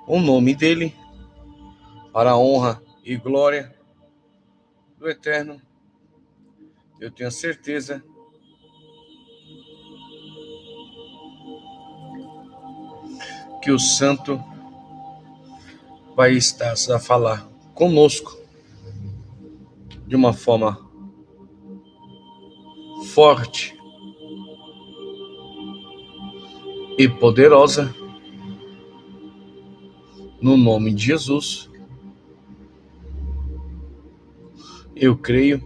o nome dele, para a honra e glória do Eterno. Eu tenho certeza que o Santo vai estar a falar conosco de uma forma forte e poderosa, no nome de Jesus. Eu creio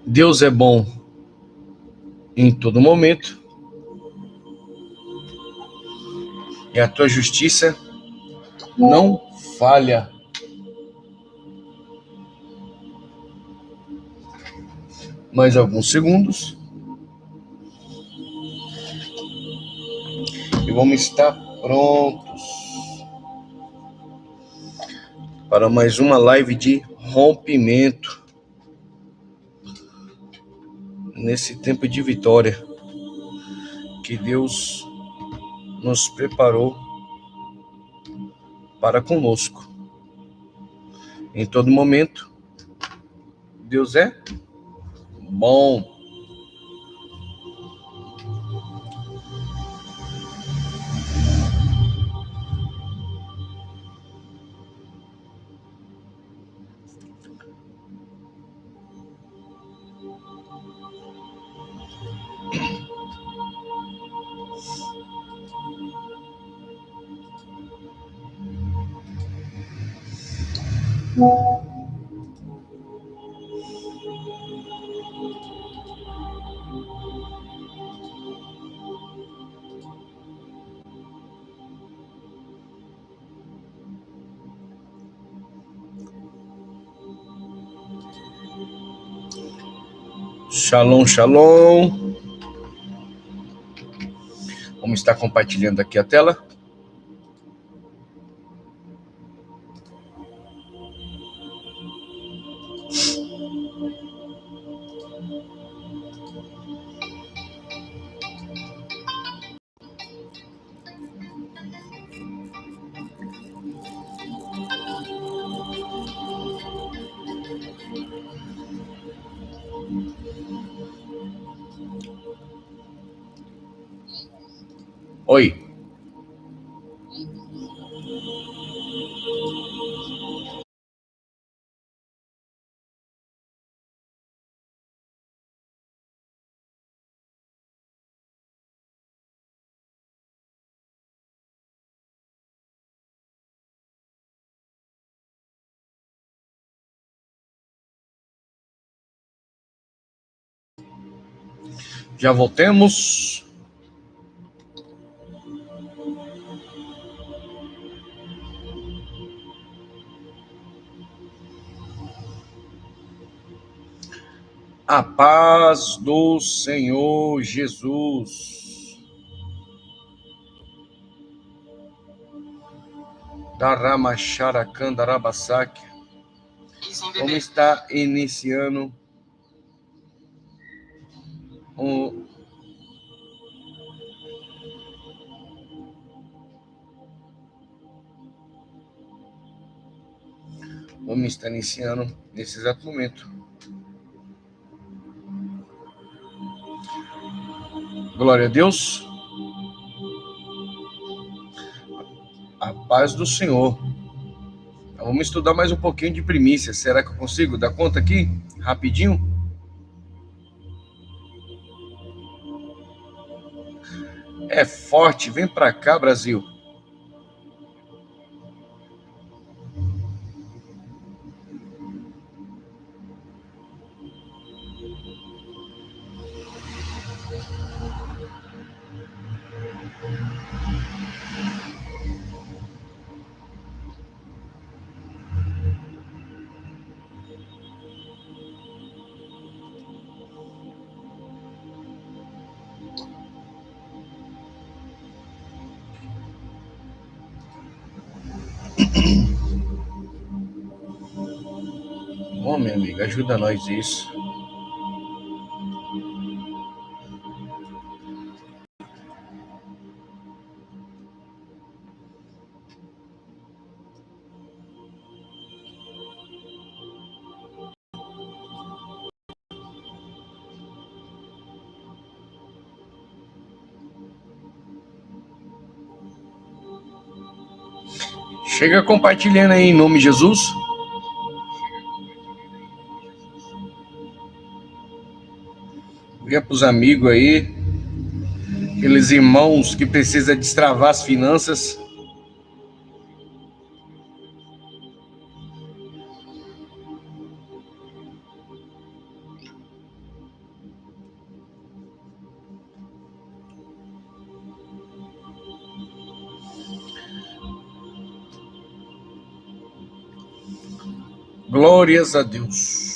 Deus é bom em todo momento, e a tua justiça não falha. Mais alguns segundos e vamos estar prontos para mais uma live de rompimento nesse tempo de vitória que Deus nos preparou para conosco. Em todo momento, Deus é bom. Shalom, shalom. Vamos estar compartilhando aqui a tela. Oi. Já voltemos. A paz do Senhor Jesus. Daramacharacandarabassaque. Vamos estar iniciando nesse exato momento. Glória a Deus. A paz do Senhor. Então, vamos estudar mais um pouquinho de primícia. Será que eu consigo dar conta aqui? Rapidinho? É forte. Vem pra cá, Brasil. Bom, minha amiga, ajuda nós isso. Chega compartilhando aí em nome de Jesus. Liga para os amigos aí, aqueles irmãos que precisam destravar as finanças. Glórias a Deus.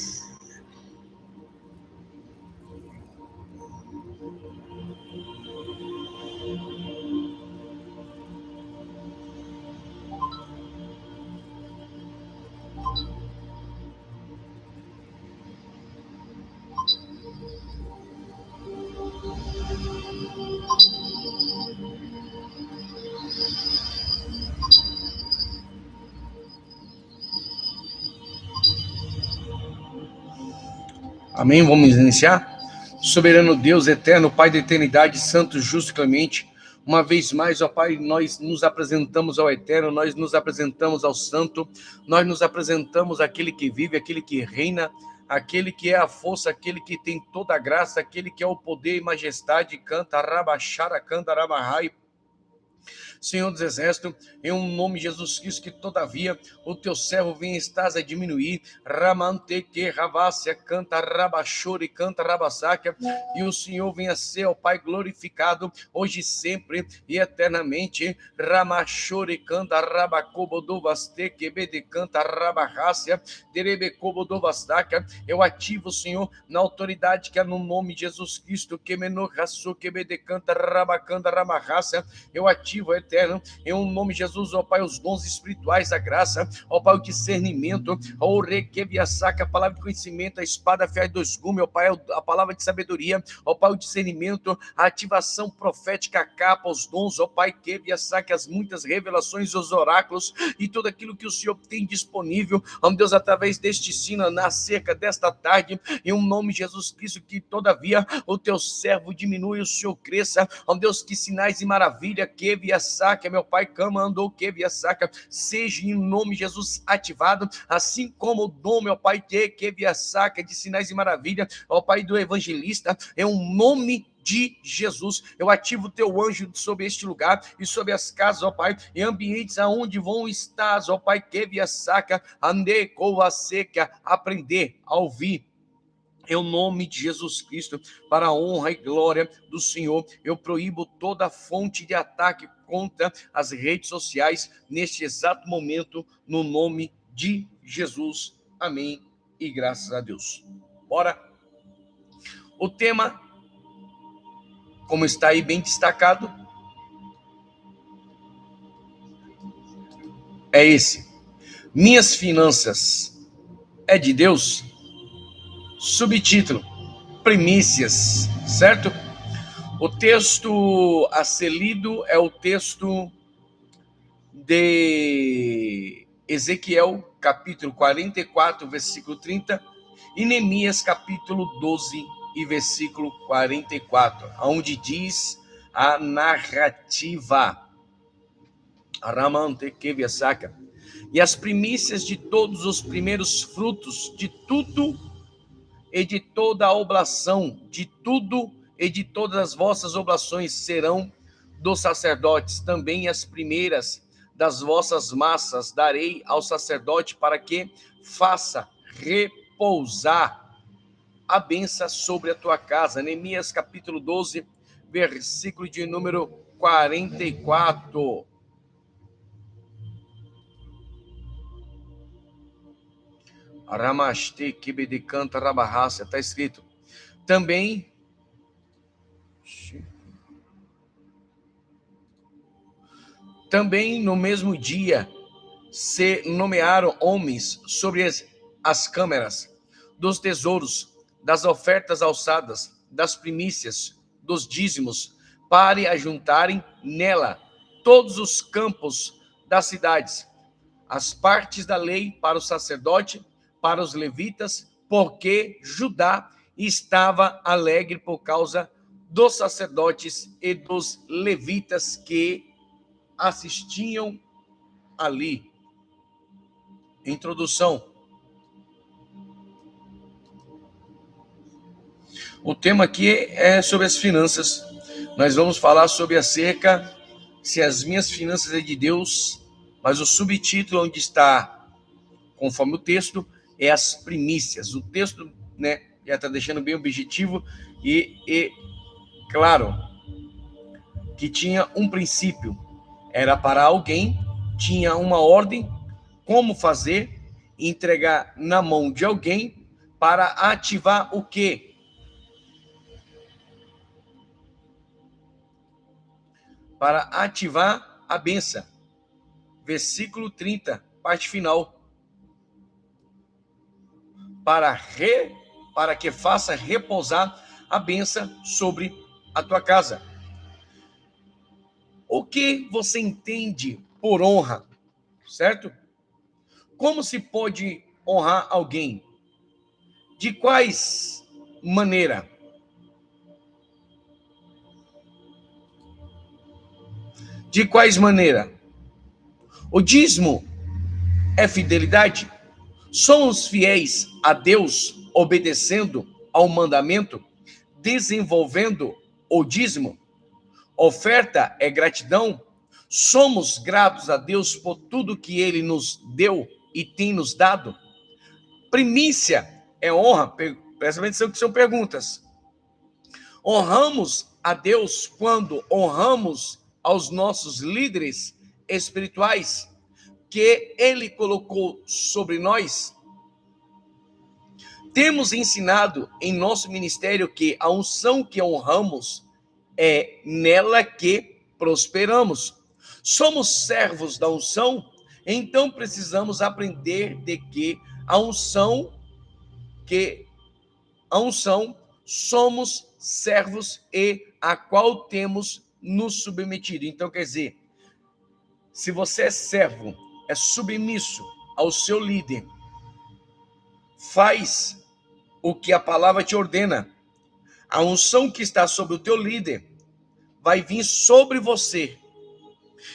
Amém? Vamos iniciar? Soberano Deus, eterno, Pai da eternidade, santo, justo e clemente, uma vez mais, ó Pai, nós nos apresentamos ao eterno, nós nos apresentamos ao santo, nós nos apresentamos àquele que vive, àquele que reina, aquele que é a força, aquele que tem toda a graça, aquele que é o poder e majestade, canta rabachara, canta rabahai. Senhor dos Exércitos, em um nome de Jesus Cristo, que todavia o teu servo venha estás a diminuir, ramante que ravácia, canta rabachore, canta rabassáquia, e o Senhor venha ser, ó Pai, glorificado, hoje, sempre e eternamente, ramachore, canta rabacobodovaste, quebede, canta rabarrácia, derebecobodovastaca. Eu ativo, Senhor, na autoridade que é no nome de Jesus Cristo, que menorraço, quebede, canta rabacanda, ramarrácia. Eu ativo, eterno, em um nome de Jesus, ó Pai, os dons espirituais da graça, ó Pai, o discernimento, ó requebiaçaca, a palavra de conhecimento, a espada afiada de dois gumes, ó Pai, a palavra de sabedoria, ó Pai, o discernimento, a ativação profética, a capa, os dons, ó Pai, quebiaçaca, as muitas revelações, os oráculos e tudo aquilo que o Senhor tem disponível, ó Deus, através deste sino, na cerca desta tarde, em um nome de Jesus Cristo, que todavia o teu servo diminui, o Senhor cresça, ó Deus, que sinais e maravilha, saca, meu Pai, cama andou que via saca, seja em nome de Jesus ativado, assim como o dom, meu Pai, que via saca de sinais e maravilha, ó Pai do evangelista, é um nome de Jesus. Eu ativo o teu anjo sobre este lugar e sobre as casas, ó Pai, em ambientes aonde vão estar, ó Pai, que via saca, ande com a seca, aprender a ouvir. Em nome de Jesus Cristo, para a honra e glória do Senhor, eu proíbo toda fonte de ataque contra as redes sociais neste exato momento, no nome de Jesus. Amém e graças a Deus. Bora! O tema, como está aí bem destacado, é esse: minhas finanças é de Deus? Subtítulo: primícias, certo? O texto a ser lido é o texto de Ezequiel, capítulo 44, versículo 30, e Neemias, capítulo 12 e versículo 44, onde diz a narrativa. E as primícias de todos os primeiros frutos de tudo e de toda a oblação, de tudo e de todas as vossas oblações serão dos sacerdotes. Também as primeiras das vossas massas darei ao sacerdote, para que faça repousar a bênção sobre a tua casa. Neemias capítulo 12, versículo de número 44. Aramaste kibedicanta rabarrácia, está escrito. Também no mesmo dia se nomearam homens sobre as câmeras dos tesouros, das ofertas alçadas, das primícias, dos dízimos, para ajuntarem nela todos os campos das cidades, as partes da lei para o sacerdote, para os levitas, porque Judá estava alegre por causa dos sacerdotes e dos levitas que assistiam ali. Introdução. O tema aqui é sobre as finanças. Nós vamos falar sobre acerca se as minhas finanças é de Deus, mas o subtítulo onde está, conforme o texto, é as primícias. O texto, né, já está deixando bem objetivo e claro que tinha um princípio. Era para alguém, tinha uma ordem, como fazer, entregar na mão de alguém para ativar o quê? Para ativar a bênção. Versículo 30, parte final. Para que faça repousar a bênção sobre a tua casa. O que você entende por honra, certo? Como se pode honrar alguém? De quais maneira? De quais maneira? O dízimo é fidelidade? Somos fiéis a Deus, obedecendo ao mandamento, desenvolvendo o dízimo? Oferta é gratidão? Somos gratos a Deus por tudo que Ele nos deu e tem nos dado? Primícia é honra? Presta atenção que são perguntas. Honramos a Deus quando honramos aos nossos líderes espirituais que Ele colocou sobre nós? Temos ensinado em nosso ministério que a unção que honramos é nela que prosperamos. Somos servos da unção, então precisamos aprender de que a unção somos servos e a qual temos nos submetido. Então, quer dizer, se você é servo, é submisso ao seu líder, faz o que a palavra te ordena. A unção que está sobre o teu líder vai vir sobre você.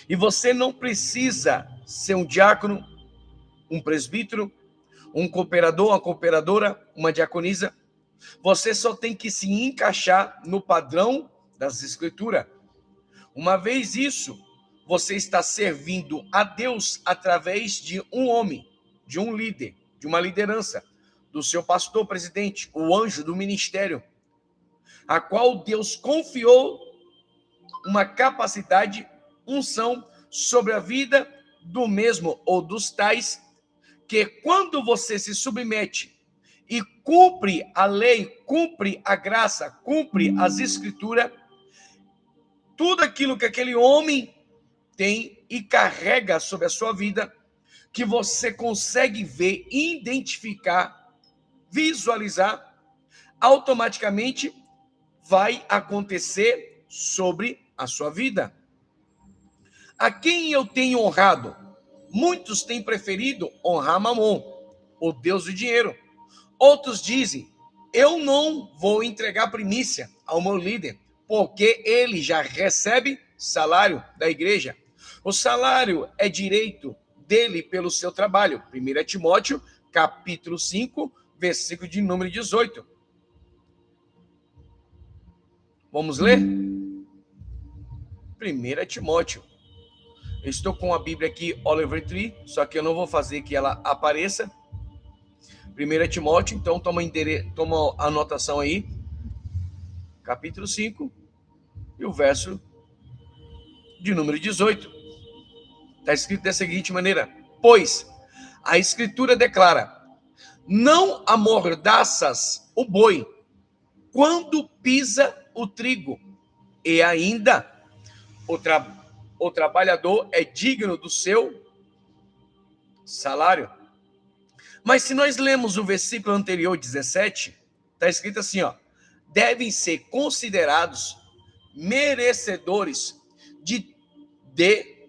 E você não precisa ser um diácono, um presbítero, um cooperador, uma cooperadora, uma diaconisa. Você só tem que se encaixar no padrão das Escrituras. Uma vez isso, você está servindo a Deus através de um homem, de um líder, de uma liderança, do seu pastor presidente, o anjo do ministério, a qual Deus confiou uma capacidade, unção sobre a vida do mesmo ou dos tais, que quando você se submete e cumpre a lei, cumpre a graça, cumpre as escrituras, tudo aquilo que aquele homem tem e carrega sobre a sua vida, que você consegue ver, identificar, visualizar, automaticamente vai acontecer sobre a sua vida. A quem eu tenho honrado? Muitos têm preferido honrar Mamon, o Deus do dinheiro. Outros dizem, eu não vou entregar primícia ao meu líder, porque ele já recebe salário da igreja. O salário é direito dele pelo seu trabalho. 1 Timóteo, capítulo 5, versículo de número 18. Vamos ler? 1 Timóteo. Eu estou com a Bíblia aqui, Oliver Tree, só que eu não vou fazer que ela apareça. 1 Timóteo, então toma a anotação aí. Capítulo 5 e o verso de número 18. Está escrito da seguinte maneira: pois a Escritura declara, não amordaças o boi quando pisa o trigo, e ainda o trabalhador é digno do seu salário. Mas se nós lemos o versículo anterior, 17, está escrito assim, ó, devem ser considerados merecedores de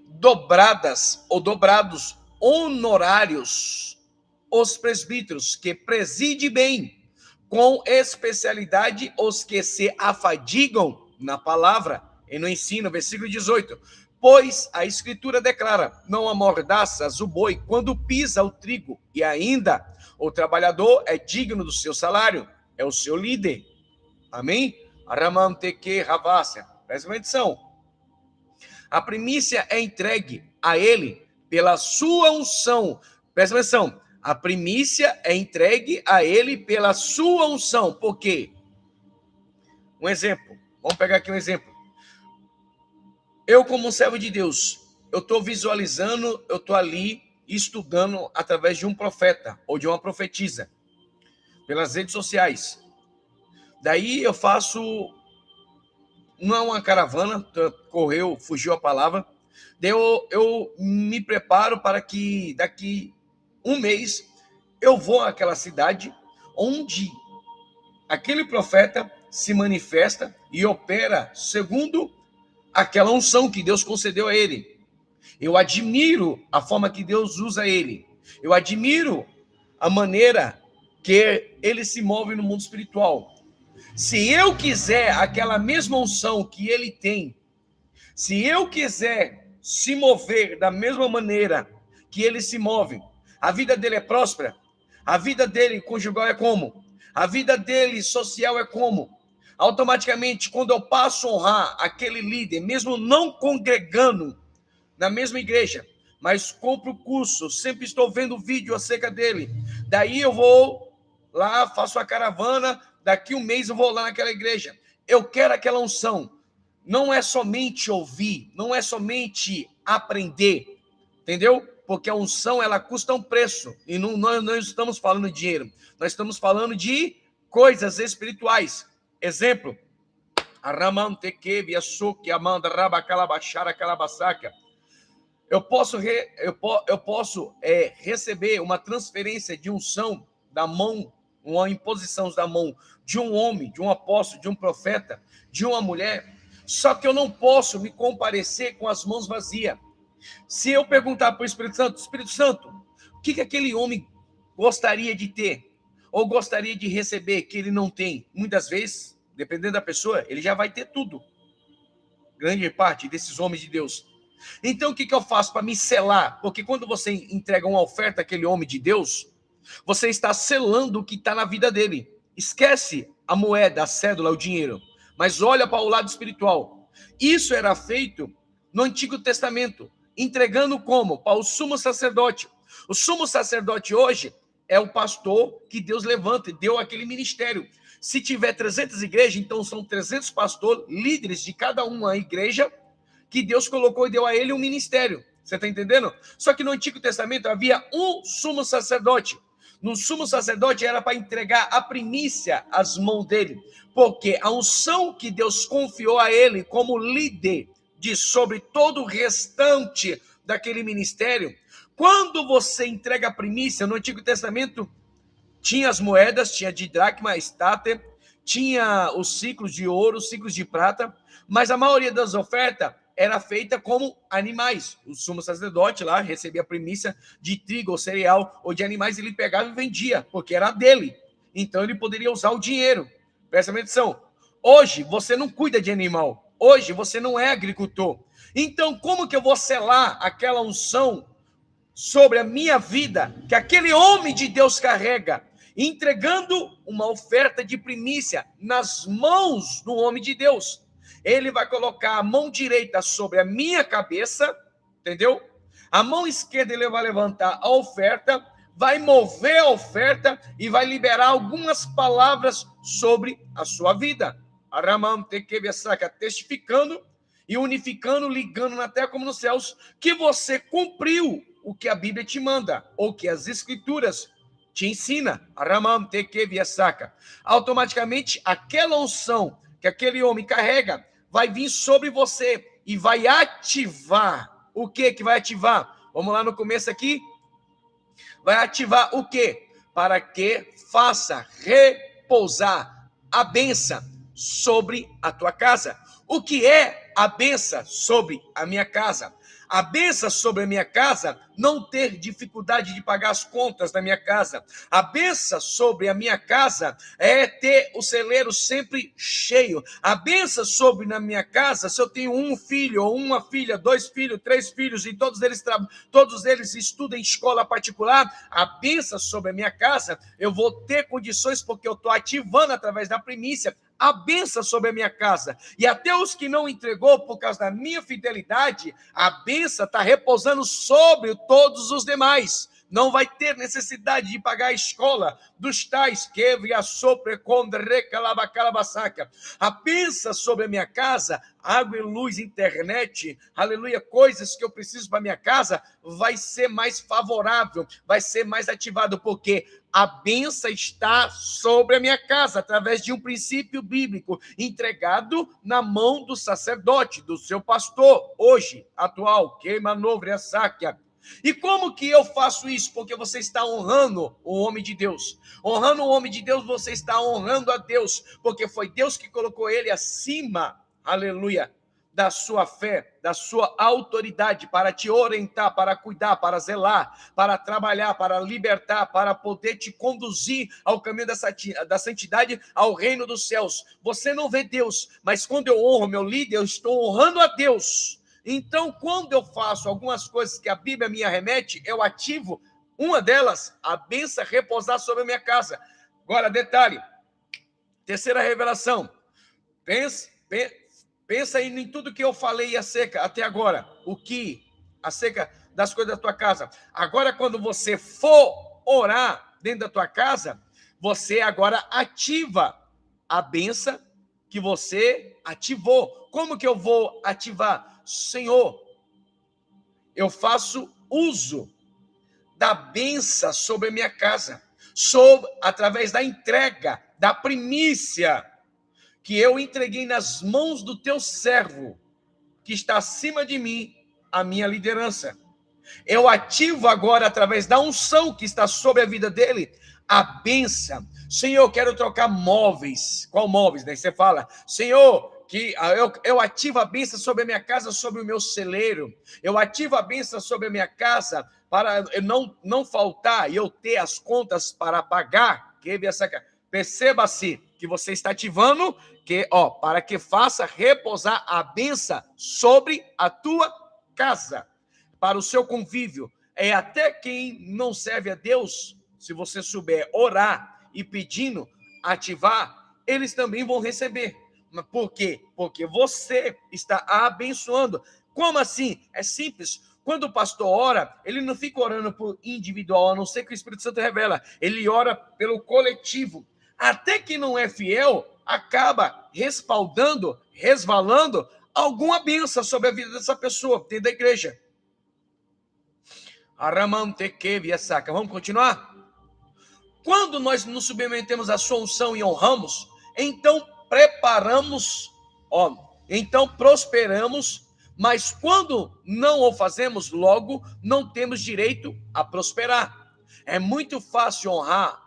dobradas ou dobrados honorários os presbíteros que presidem bem, com especialidade os que se afadigam na palavra e no ensino. Versículo 18. Pois a Escritura declara: não amordaças o boi quando pisa o trigo, e ainda o trabalhador é digno do seu salário, é o seu líder. Amém? Aramanteque ravácia. Presta atenção. A primícia é entregue a ele pela sua unção. Presta atenção. A primícia é entregue a ele pela sua unção. Por quê? Um exemplo. Vamos pegar aqui um exemplo. Eu, como um servo de Deus, eu estou visualizando, eu estou ali estudando através de um profeta ou de uma profetisa pelas redes sociais. Daí eu faço, não é uma caravana, correu, fugiu a palavra. Daí eu me preparo para que daqui um mês eu vou àquela cidade onde aquele profeta se manifesta e opera segundo aquela unção que Deus concedeu a ele. Eu admiro a forma que Deus usa ele. Eu admiro a maneira que ele se move no mundo espiritual. Se eu quiser aquela mesma unção que ele tem, se eu quiser se mover da mesma maneira que ele se move, a vida dele é próspera, a vida dele conjugal é como? A vida dele social é como? Automaticamente, quando eu passo a honrar aquele líder, mesmo não congregando na mesma igreja, mas compro o curso, sempre estou vendo vídeo acerca dele, daí eu vou lá, faço a caravana, daqui um mês eu vou lá naquela igreja. Eu quero aquela unção. Não é somente ouvir, não é somente aprender, entendeu? Porque a unção, ela custa um preço, e nós não estamos falando de dinheiro, nós estamos falando de coisas espirituais. Exemplo, eu posso receber uma transferência de unção da mão, uma imposição da mão de um homem, de um apóstolo, de um profeta, de uma mulher, só que eu não posso me comparecer com as mãos vazias. Se eu perguntar para o Espírito Santo, o que aquele homem gostaria de ter, ou gostaria de receber, que ele não tem, muitas vezes, dependendo da pessoa, ele já vai ter tudo. Grande parte desses homens de Deus. Então, o que eu faço para me selar? Porque quando você entrega uma oferta àquele homem de Deus, você está selando o que está na vida dele. Esquece a moeda, a cédula, o dinheiro, mas olha para o lado espiritual. Isso era feito no Antigo Testamento, entregando como? Para o sumo sacerdote. O sumo sacerdote hoje é o pastor que Deus levanta e deu aquele ministério. Se tiver 300 igrejas, então são 300 pastores, líderes de cada uma igreja, que Deus colocou e deu a ele um ministério. Você está entendendo? Só que no Antigo Testamento havia um sumo sacerdote. No sumo sacerdote era para entregar a primícia às mãos dele, porque a unção que Deus confiou a ele como líder de sobre todo o restante daquele ministério, quando você entrega a primícia, no Antigo Testamento, tinha as moedas, tinha de dracma, estáter, tinha os ciclos de ouro, os ciclos de prata, mas a maioria das ofertas era feita como animais. O sumo sacerdote lá recebia a primícia de trigo ou cereal ou de animais, ele pegava e vendia, porque era dele. Então ele poderia usar o dinheiro. Presta atenção. Hoje você não cuida de animal. Hoje você não é agricultor. Então como que eu vou selar aquela unção sobre a minha vida que aquele homem de Deus carrega, entregando uma oferta de primícia nas mãos do homem de Deus? Ele vai colocar a mão direita sobre a minha cabeça, entendeu? A mão esquerda ele vai levantar a oferta, vai mover a oferta e vai liberar algumas palavras sobre a sua vida. Testificando e unificando, ligando na terra como nos céus, que você cumpriu o que a Bíblia te manda, ou que as Escrituras te ensina. Automaticamente, aquela unção que aquele homem carrega vai vir sobre você e vai ativar. O que vai ativar? Vamos lá no começo aqui. Vai ativar o quê? Para que faça repousar a bênção sobre a tua casa. O que é a bênção sobre a minha casa? A bênção sobre a minha casa, não ter dificuldade de pagar as contas da minha casa. A bênção sobre a minha casa é ter o celeiro sempre cheio. A bênção sobre na minha casa, se eu tenho um filho ou uma filha, 2 filhos, 3 filhos, e todos eles estudam em escola particular, a bênção sobre a minha casa, eu vou ter condições porque eu estou ativando através da primícia a bênção sobre a minha casa. E até os que não entregou por causa da minha fidelidade, a bênção está repousando sobre todos os demais. Não vai ter necessidade de pagar a escola dos tais que a bênção sobre a minha casa, água e luz, internet, aleluia, coisas que eu preciso para minha casa, vai ser mais favorável, vai ser mais ativado, porque a bênção está sobre a minha casa, através de um princípio bíblico, entregado na mão do sacerdote, do seu pastor, hoje, atual, queima novre sáquia. E como que eu faço isso? Porque você está honrando o homem de Deus. Honrando o homem de Deus, você está honrando a Deus, porque foi Deus que colocou ele acima, aleluia, da sua fé, da sua autoridade, para te orientar, para cuidar, para zelar, para trabalhar, para libertar, para poder te conduzir ao caminho da santidade, ao reino dos céus. Você não vê Deus, mas quando eu honro meu líder, eu estou honrando a Deus. Então, quando eu faço algumas coisas que a Bíblia me arremete, eu ativo uma delas, a bênção repousar sobre a minha casa. Agora, detalhe, terceira revelação, pensa aí em tudo que eu falei até agora, acerca das coisas da tua casa. Agora, quando você for orar dentro da tua casa, você agora ativa a bênção que você ativou. Como que eu vou ativar? Senhor, eu faço uso da bênção sobre a minha casa, através da entrega, da primícia, que eu entreguei nas mãos do teu servo, que está acima de mim, a minha liderança. Eu ativo agora, através da unção que está sobre a vida dele, a bênção. Senhor, eu quero trocar móveis. Qual móveis? Daí você fala, Senhor, que eu ativo a bênção sobre a minha casa, sobre o meu celeiro. Eu ativo a bênção sobre a minha casa, para não faltar e eu ter as contas para pagar. Perceba-se que você está ativando, para que faça repousar a bênção sobre a tua casa, para o seu convívio. É até quem não serve a Deus, se você souber orar e pedindo, ativar, eles também vão receber. Por quê? Porque você está abençoando. Como assim? É simples. Quando o pastor ora, ele não fica orando por individual, a não ser que o Espírito Santo revela. Ele ora pelo coletivo. Até quem não é fiel, acaba resvalando alguma bênção sobre a vida dessa pessoa dentro da igreja. Vamos continuar? Quando nós nos submetemos à sua unção e honramos, então então prosperamos, mas quando não o fazemos, logo não temos direito a prosperar. É muito fácil honrar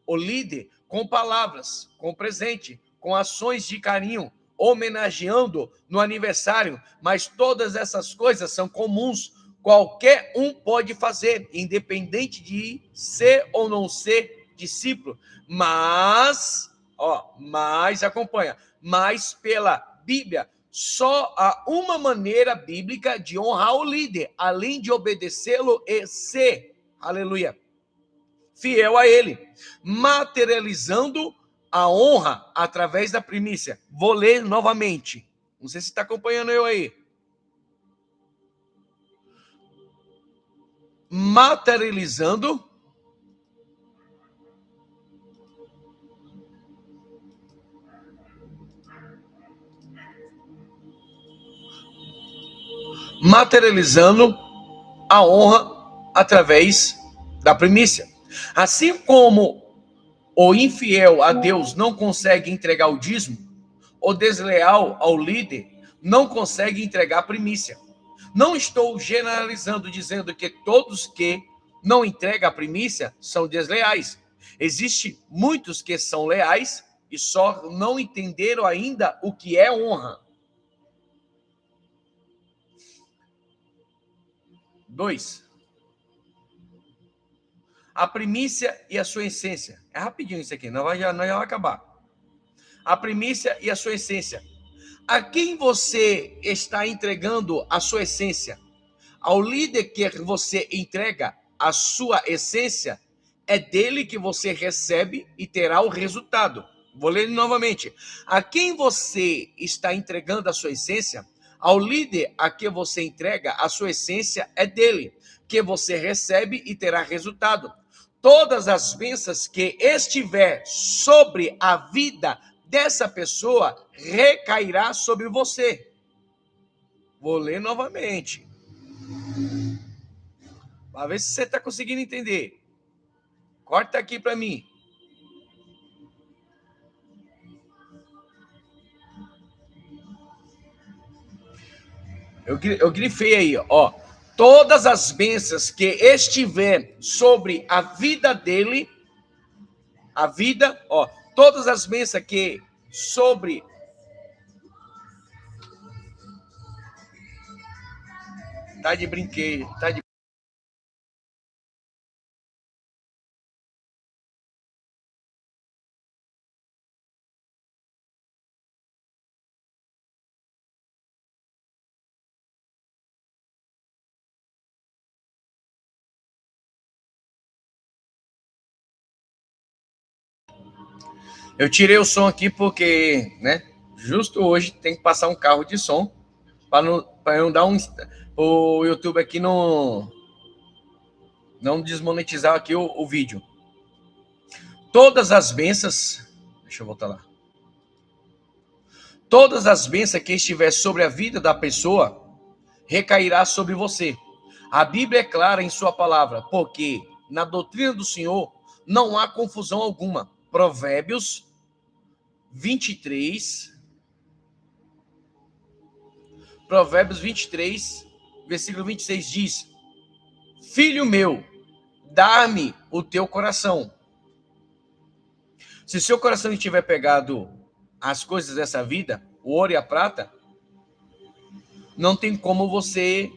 o líder com palavras, com presente, com ações de carinho, homenageando no aniversário, mas todas essas coisas são comuns, qualquer um pode fazer, independente de ser ou não ser discípulo, mas acompanha, mas pela Bíblia, só há uma maneira bíblica de honrar o líder, além de obedecê-lo e ser, aleluia, fiel a ele, materializando a honra através da primícia. Vou ler novamente, não sei se está acompanhando eu aí. Materializando a honra através da primícia. Assim como o infiel a Deus não consegue entregar o dízimo, o desleal ao líder não consegue entregar a primícia. Não estou generalizando, dizendo que todos que não entregam a primícia são desleais. Existem muitos que são leais e só não entenderam ainda o que é honra. 2. A primícia e a sua essência. É rapidinho isso aqui, não já vai acabar. A primícia e a sua essência. A quem você está entregando a sua essência? Ao líder que você entrega a sua essência, é dele que você recebe e terá o resultado. Vou ler novamente. A quem você está entregando a sua essência? Ao líder a que você entrega a sua essência, é dele que você recebe e terá resultado. Todas as bênçãos que estiver sobre a vida dessa pessoa recairá sobre você. Vou ler novamente, para ver se você está conseguindo entender. Corta aqui para mim. Eu grifei aí, ó. Todas as bênçãos que estiver sobre a vida dele, a vida, ó. Todas as bênçãos que sobre... Tá de brinquedo, tá de... Eu tirei o som aqui porque, né, justo hoje tem que passar um carro de som para não dar um... O YouTube aqui não desmonetizar aqui o vídeo. Todas as bênçãos... Deixa eu voltar lá. Todas as bênçãos que estiver sobre a vida da pessoa recairá sobre você. A Bíblia é clara em sua palavra, porque na doutrina do Senhor não há confusão alguma. Provérbios 23, versículo 26 diz: Filho meu, dá-me o teu coração. Se seu coração estiver pegado às coisas dessa vida, o ouro e a prata, não tem como você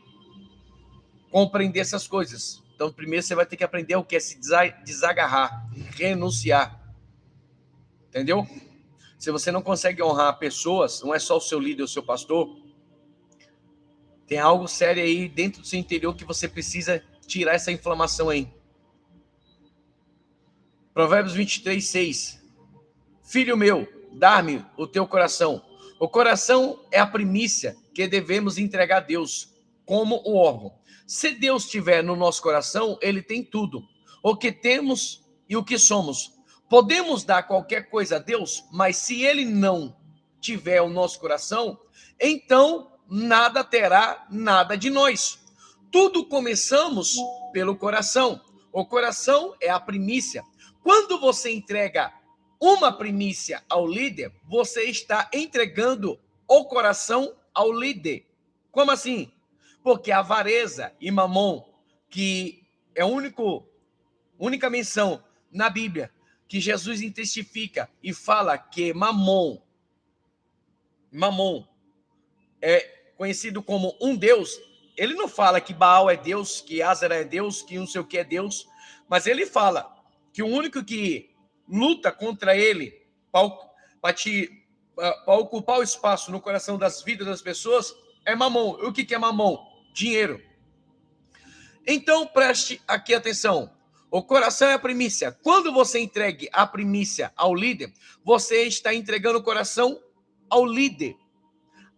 compreender essas coisas. Então, primeiro você vai ter que aprender o que é se desagarrar, renunciar. Entendeu? Se você não consegue honrar pessoas, não é só o seu líder, o seu pastor, tem algo sério aí dentro do seu interior que você precisa tirar essa inflamação aí. Provérbios 23, 6. Filho meu, dá-me o teu coração. O coração é a primícia que devemos entregar a Deus como o órgão. Se Deus estiver no nosso coração, ele tem tudo. O que temos e o que somos. Podemos dar qualquer coisa a Deus, mas se ele não tiver o nosso coração, então nada terá nada de nós. Tudo começamos pelo coração. O coração é a primícia. Quando você entrega uma primícia ao líder, você está entregando o coração ao líder. Como assim? Porque a avareza e mamon, que é a única menção na Bíblia que Jesus testifica e fala que mamon é conhecido como um Deus. Ele não fala que Baal é Deus, que Ázara é Deus, que não sei o que é Deus, mas ele fala que o único que luta contra ele para ocupar o espaço no coração das vidas das pessoas é mamon. E o que é mamon? Dinheiro. Então preste aqui atenção. O coração é a primícia. Quando você entregue a primícia ao líder, você está entregando o coração ao líder.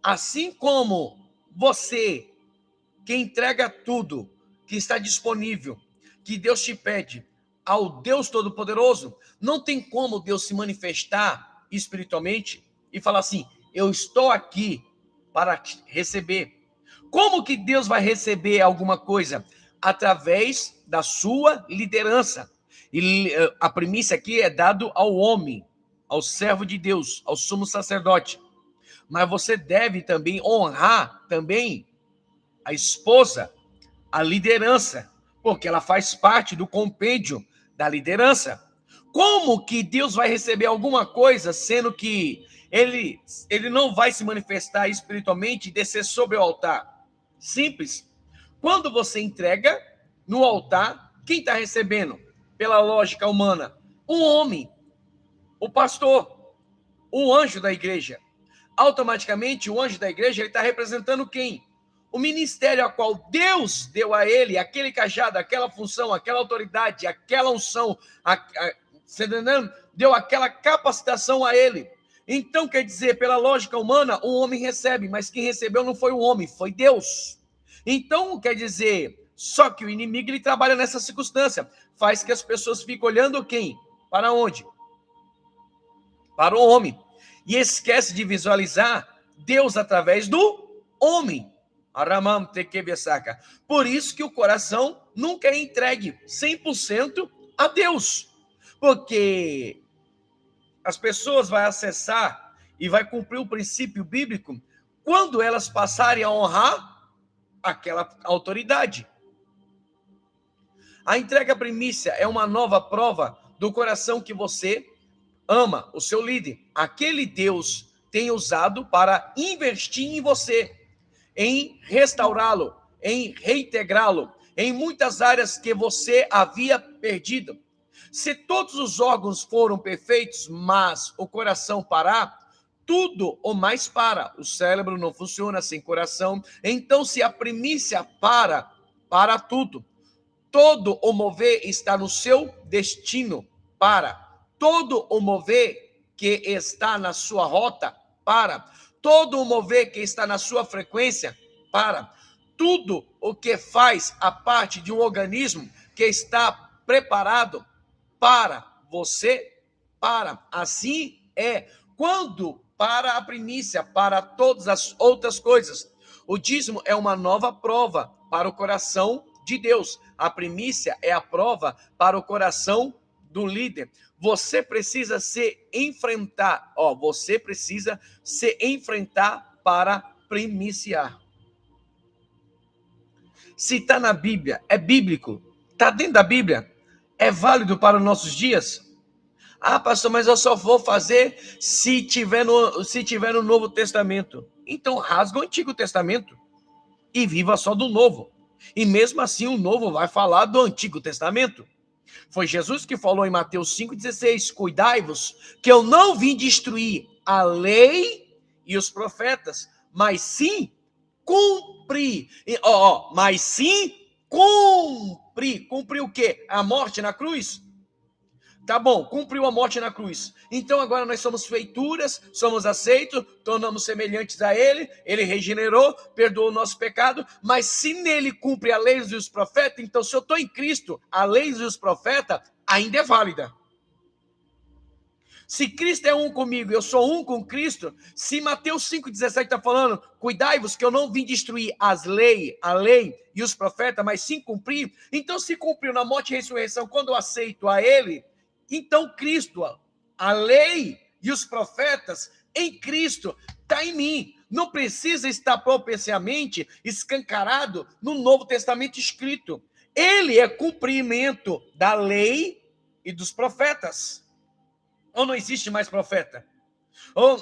Assim como você, que entrega tudo, que está disponível, que Deus te pede, ao Deus Todo-Poderoso, não tem como Deus se manifestar espiritualmente e falar assim, eu estou aqui para receber. Como que Deus vai receber alguma coisa? Através da sua liderança. E a primícia aqui é dado ao homem, ao servo de Deus, ao sumo sacerdote. Mas você deve também honrar também a esposa, a liderança, porque ela faz parte do compêndio da liderança. Como que Deus vai receber alguma coisa, sendo que ele não vai se manifestar espiritualmente e descer sobre o altar? Simples. Quando você entrega no altar, quem está recebendo? Pela lógica humana, um homem, o pastor, o anjo da igreja. Automaticamente, o anjo da igreja está representando quem? O ministério a qual Deus deu a ele, aquele cajado, aquela função, aquela autoridade, aquela unção, você entendendo? Deu aquela capacitação a ele. Então, quer dizer, pela lógica humana, o homem recebe, mas quem recebeu não foi o homem, foi Deus. Então, quer dizer, só que o inimigo ele trabalha nessa circunstância, faz que as pessoas fiquem olhando quem? Para onde? Para o homem. E esquece de visualizar Deus através do homem. Por isso que o coração nunca é entregue 100% a Deus. Porque as pessoas vão acessar e vai cumprir o princípio bíblico quando elas passarem a honrar aquela autoridade. A entrega primícia é uma nova prova do coração que você ama, o seu líder. Aquele Deus tem usado para investir em você, em restaurá-lo, em reintegrá-lo, em muitas áreas que você havia perdido. Se todos os órgãos foram perfeitos, mas o coração parar, tudo ou mais para. O cérebro não funciona sem coração. Então, se a primícia para tudo. Todo o mover está no seu destino, para. Todo o mover que está na sua rota, para. Todo o mover que está na sua frequência, para. Tudo o que faz a parte de um organismo que está preparado para você, para. Assim é. Quando para a primícia, para todas as outras coisas. O dízimo é uma nova prova para o coração de Deus. A primícia é a prova para o coração do líder. Você precisa se enfrentar, você precisa se enfrentar para primiciar. Se está na Bíblia, é bíblico, está dentro da Bíblia, é válido para os nossos dias? Ah, pastor, mas eu só vou fazer se tiver no Novo Testamento. Então rasga o Antigo Testamento e viva só do Novo. E mesmo assim o Novo vai falar do Antigo Testamento. Foi Jesus que falou em Mateus 5,16, cuidai-vos, que eu não vim destruir a lei e os profetas, mas sim cumprir. Mas sim cumprir. Cumprir o quê? A morte na cruz? Tá bom, cumpriu a morte na cruz. Então agora nós somos feituras, somos aceitos, tornamos semelhantes a ele, ele regenerou, perdoou o nosso pecado, mas se nele cumpre a lei e os profetas, então se eu estou em Cristo, a lei e os profetas ainda é válida. Se Cristo é um comigo, eu sou um com Cristo, se Mateus 5,17 está falando, cuidai-vos que eu não vim destruir a lei e os profetas, mas sim cumprir, então se cumpriu na morte e ressurreição, quando eu aceito a ele, então Cristo, a lei e os profetas em Cristo está em mim. Não precisa estar propriamente escancarado no Novo Testamento escrito. Ele é cumprimento da lei e dos profetas. Ou não existe mais profeta? Ou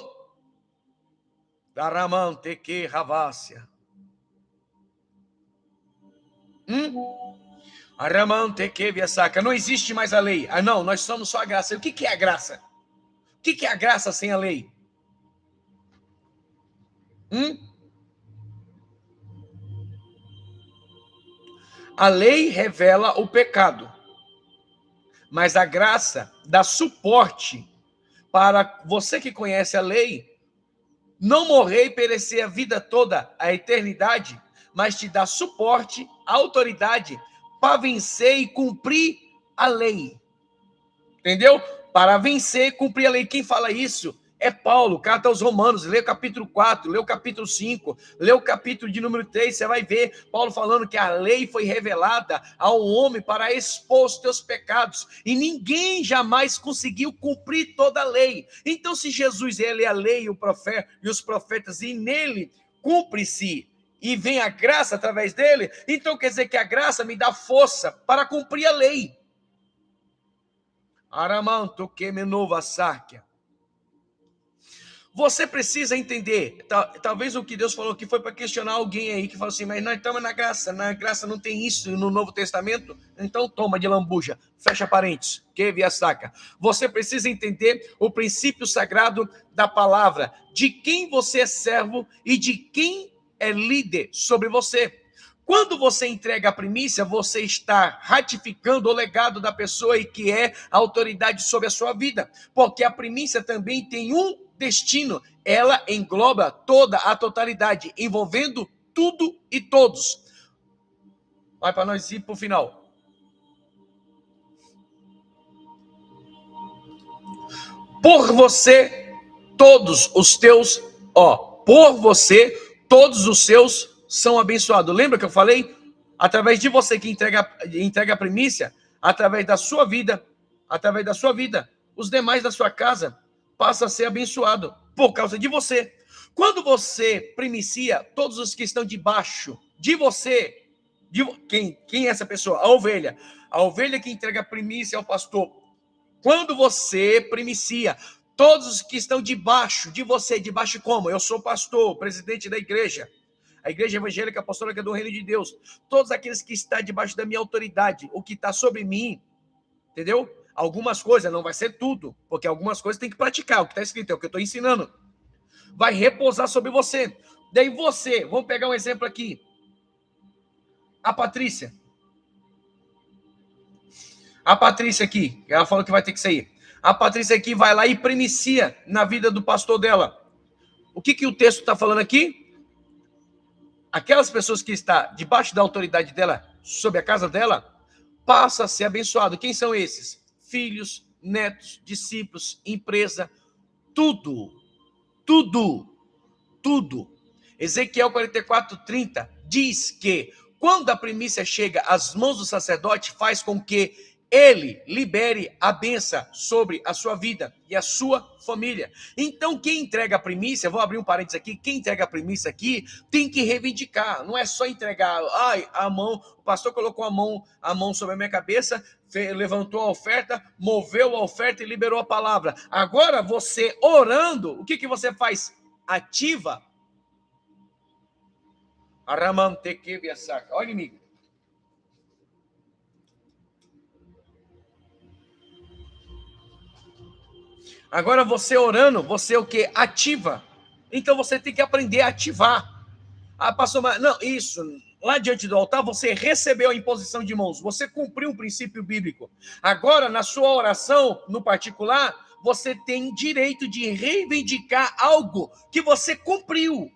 Daramante que ravácia. Aramante que via saca. Não existe mais a lei. Ah, não, nós somos só a graça. O que é a graça? O que é a graça sem a lei? A lei revela o pecado, mas a graça dá suporte para você que conhece a lei não morrer e perecer a vida toda, a eternidade, mas te dá suporte, autoridade para vencer e cumprir a lei. Entendeu? Para vencer e cumprir a lei. Quem fala isso é Paulo, carta aos Romanos. Lê o capítulo 4, lê o capítulo 5, lê o capítulo de número 3, você vai ver Paulo falando que a lei foi revelada ao homem para expor os teus pecados, e ninguém jamais conseguiu cumprir toda a lei. Então, se Jesus ele é a lei e os profetas, e nele cumpre-se, e vem a graça através dele, então quer dizer que a graça me dá força para cumprir a lei. Aramanto que me nova sárquia. Você precisa entender, talvez o que Deus falou aqui foi para questionar alguém aí que falou assim, mas nós estamos na graça não tem isso no Novo Testamento? Então toma de lambuja, fecha parênteses, que via saca. Você precisa entender o princípio sagrado da palavra, de quem você é servo e de quem é líder sobre você. Quando você entrega a primícia, você está ratificando o legado da pessoa e que é a autoridade sobre a sua vida, porque a primícia também tem um destino, ela engloba toda a totalidade, envolvendo tudo e todos. Vai para nós ir para o final. Por você, todos os teus, por você, todos os seus são abençoados. Lembra que eu falei? Através de você que entrega a primícia, através da sua vida, os demais da sua casa passa a ser abençoado por causa de você. Quando você primicia, todos os que estão debaixo de você, quem é essa pessoa? A ovelha que entrega a primícia ao pastor. Quando você primicia, todos os que estão debaixo de você, debaixo como? Eu sou pastor, presidente da igreja, a igreja evangélica apostólica do reino de Deus, todos aqueles que estão debaixo da minha autoridade, o que está sobre mim, entendeu? Algumas coisas, não vai ser tudo, porque algumas coisas tem que praticar, o que está escrito, é o que eu estou ensinando. Vai repousar sobre você. Daí você, vamos pegar um exemplo aqui. A Patrícia aqui, ela falou que vai ter que sair. A Patrícia aqui vai lá e primicia na vida do pastor dela. O que o texto está falando aqui? Aquelas pessoas que estão debaixo da autoridade dela, sobre a casa dela, passa a ser abençoado. Quem são esses? Filhos, netos, discípulos, empresa, tudo. Ezequiel 44:30 diz que quando a primícia chega às mãos do sacerdote, faz com que ele libere a bênção sobre a sua vida e a sua família. Então, quem entrega a primícia, vou abrir um parênteses aqui, quem entrega a primícia aqui tem que reivindicar, não é só entregar, a mão, o pastor colocou a mão sobre a minha cabeça, levantou a oferta, moveu a oferta e liberou a palavra. Agora, você orando, o que você faz? Ativa. Olha, amigo. Agora você orando, você o que? Ativa. Então você tem que aprender a ativar. Pastor, não, isso, lá diante do altar você recebeu a imposição de mãos, você cumpriu um princípio bíblico. Agora, na sua oração, no particular, você tem direito de reivindicar algo que você cumpriu.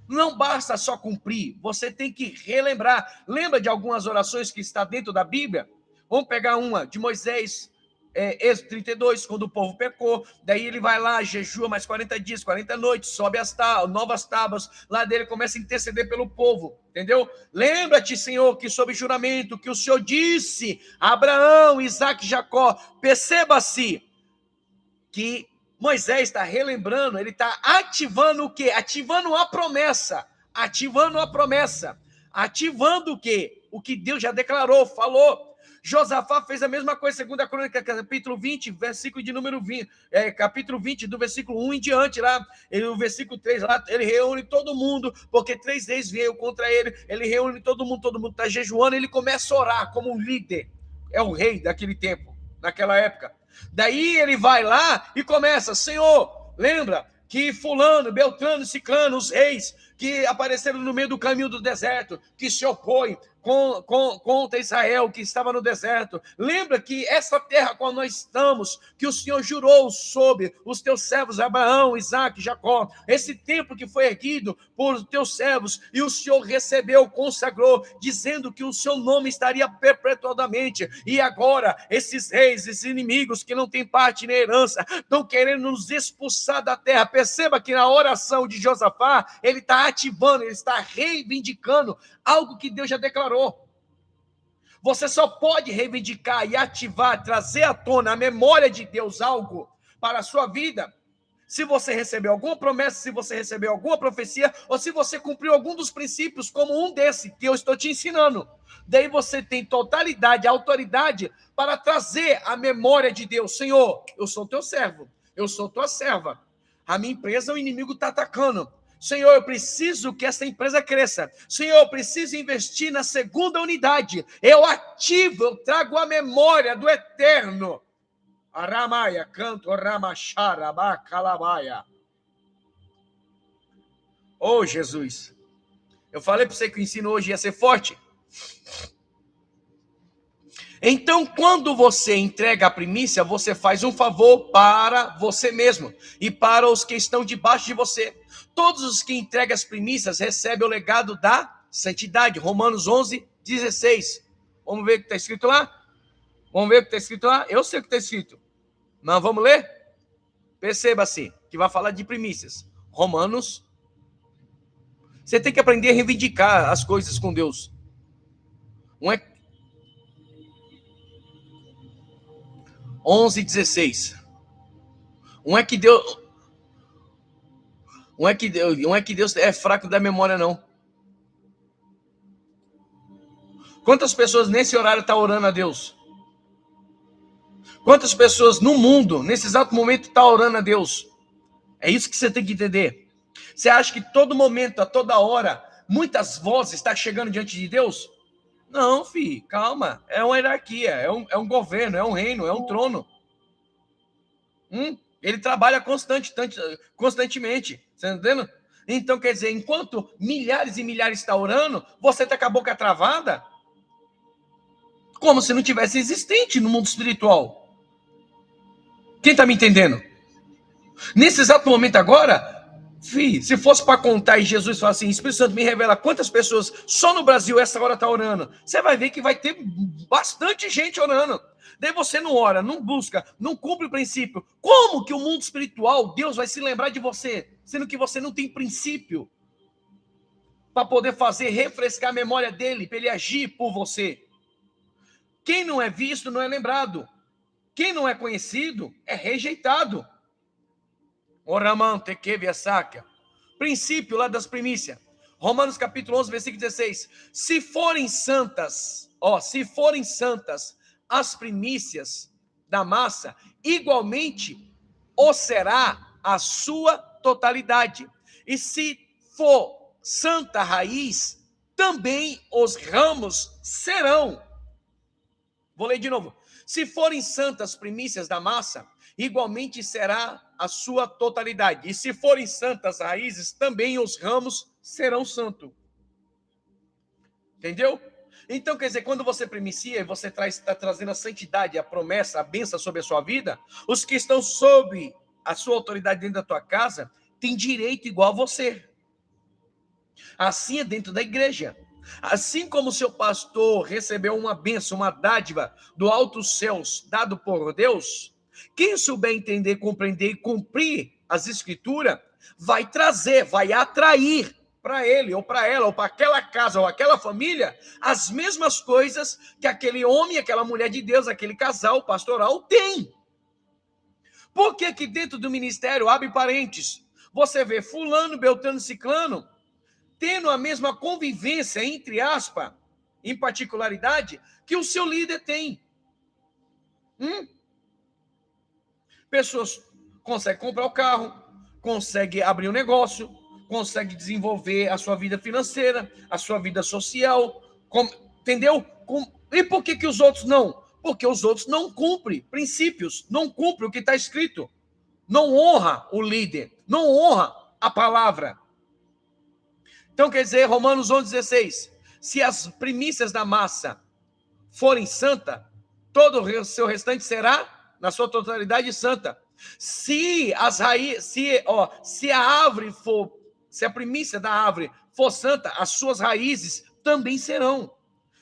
Não basta só cumprir, você tem que relembrar. Lembra de algumas orações que está dentro da Bíblia? Vamos pegar uma de Moisés, Êxodo 32, quando o povo pecou, daí ele vai lá, jejua mais 40 dias, 40 noites, sobe as novas tábuas, lá dele começa a interceder pelo povo, entendeu? Lembra-te, Senhor, que sob juramento, que o Senhor disse a Abraão, Isaac e Jacó, perceba-se que Moisés está relembrando, ele está ativando o quê? Ativando a promessa, ativando o quê? O que Deus já declarou, falou. Josafá fez a mesma coisa, 2 Crônica, capítulo 20, versículo de número 20, capítulo 20, do versículo 1 em diante, lá, o versículo 3, lá, ele reúne todo mundo, porque 3 reis veio contra ele, ele reúne todo mundo está jejuando, ele começa a orar como um líder, é o rei daquele tempo, naquela época. Daí ele vai lá e começa, Senhor, lembra que fulano, Beltrano, Ciclano, os reis que apareceram no meio do caminho do deserto, que se opõem contra Israel, que estava no deserto. Lembra que essa terra qual nós estamos, que o Senhor jurou sobre os teus servos Abraão, Isaac, Jacó, esse templo que foi erguido por teus servos, e o Senhor recebeu, consagrou, dizendo que o seu nome estaria perpetuamente. E agora, esses reis, esses inimigos que não têm parte nem herança, estão querendo nos expulsar da terra. Perceba que na oração de Josafá, ele está ativando, ele está reivindicando algo que Deus já declarou. Você só pode reivindicar e ativar, trazer à tona a memória de Deus algo para a sua vida se você recebeu alguma promessa, se você recebeu alguma profecia, ou se você cumpriu algum dos princípios, como um desse que eu estou te ensinando. Daí você tem totalidade, autoridade para trazer a memória de Deus. Senhor, eu sou teu servo, eu sou tua serva. A minha empresa, o inimigo está atacando. Senhor, eu preciso que essa empresa cresça. Senhor, eu preciso investir na segunda unidade. Eu ativo, eu trago a memória do eterno. Aramaya, canto Ramacharabá, Calamaia. Oh, Jesus. Eu falei para você que o ensino hoje ia ser forte. Então, quando você entrega a primícia, você faz um favor para você mesmo e para os que estão debaixo de você. Todos os que entregam as primícias recebem o legado da santidade. Romanos 11, 16. Vamos ver o que está escrito lá? Vamos ver o que está escrito lá? Eu sei o que está escrito. Mas vamos ler? Perceba-se que vai falar de primícias. Romanos. Você tem que aprender a reivindicar as coisas com Deus. Um é 11, 16. Não é que Deus é fraco da memória, não. Quantas pessoas nesse horário estão orando a Deus? Quantas pessoas no mundo, nesse exato momento, estão orando a Deus? É isso que você tem que entender. Você acha que todo momento, a toda hora, muitas vozes estão chegando diante de Deus? Não, filho, calma. É uma hierarquia, é um governo, é um reino, é um trono. Ele trabalha constantemente. Você está entendendo? Então, quer dizer, enquanto milhares e milhares estão orando, você está com a boca travada, como se não tivesse existente no mundo espiritual. Quem está me entendendo? Nesse exato momento agora, se fosse para contar e Jesus falar assim, Espírito Santo me revela quantas pessoas só no Brasil essa hora está orando, você vai ver que vai ter bastante gente orando. Daí você não ora, não busca, não cumpre o princípio. Como que o mundo espiritual, Deus vai se lembrar de você, sendo que você não tem princípio para poder fazer, refrescar a memória dele, para ele agir por você? Quem não é visto não é lembrado. Quem não é conhecido é rejeitado. Princípio lá das primícias. Romanos capítulo 11, versículo 16. Se forem santas as primícias da massa, igualmente o será a sua totalidade. E se for santa raiz, também os ramos serão. Vou ler de novo. Se forem santas primícias da massa, igualmente será a sua totalidade. E se forem santas raízes, também os ramos serão santos. Entendeu? Então, quer dizer, quando você primicia, você está trazendo a santidade, a promessa, a bênção sobre a sua vida, os que estão sob a sua autoridade dentro da tua casa, têm direito igual a você. Assim é dentro da igreja. Assim como o seu pastor recebeu uma bênção, uma dádiva do altos céus, dado por Deus, quem souber entender, compreender e cumprir as escrituras, vai trazer, vai atrair para ele, ou para ela, ou para aquela casa, ou aquela família, as mesmas coisas que aquele homem, aquela mulher de Deus, aquele casal pastoral tem. Por que que dentro do ministério, abre parênteses, você vê fulano, beltrano, ciclano, tendo a mesma convivência, entre aspas, em particularidade, que o seu líder tem. Pessoas conseguem comprar o carro, conseguem abrir um negócio, conseguem desenvolver a sua vida financeira, a sua vida social, entendeu? E por que os outros não? Porque os outros não cumprem princípios, não cumprem o que está escrito, não honra o líder, não honra a palavra. Então, quer dizer, Romanos 11, 16, se as primícias da massa forem santa, todo o seu restante será, na sua totalidade, santa. Se as raízes, se a árvore for, se a primícia da árvore for santa, as suas raízes também serão.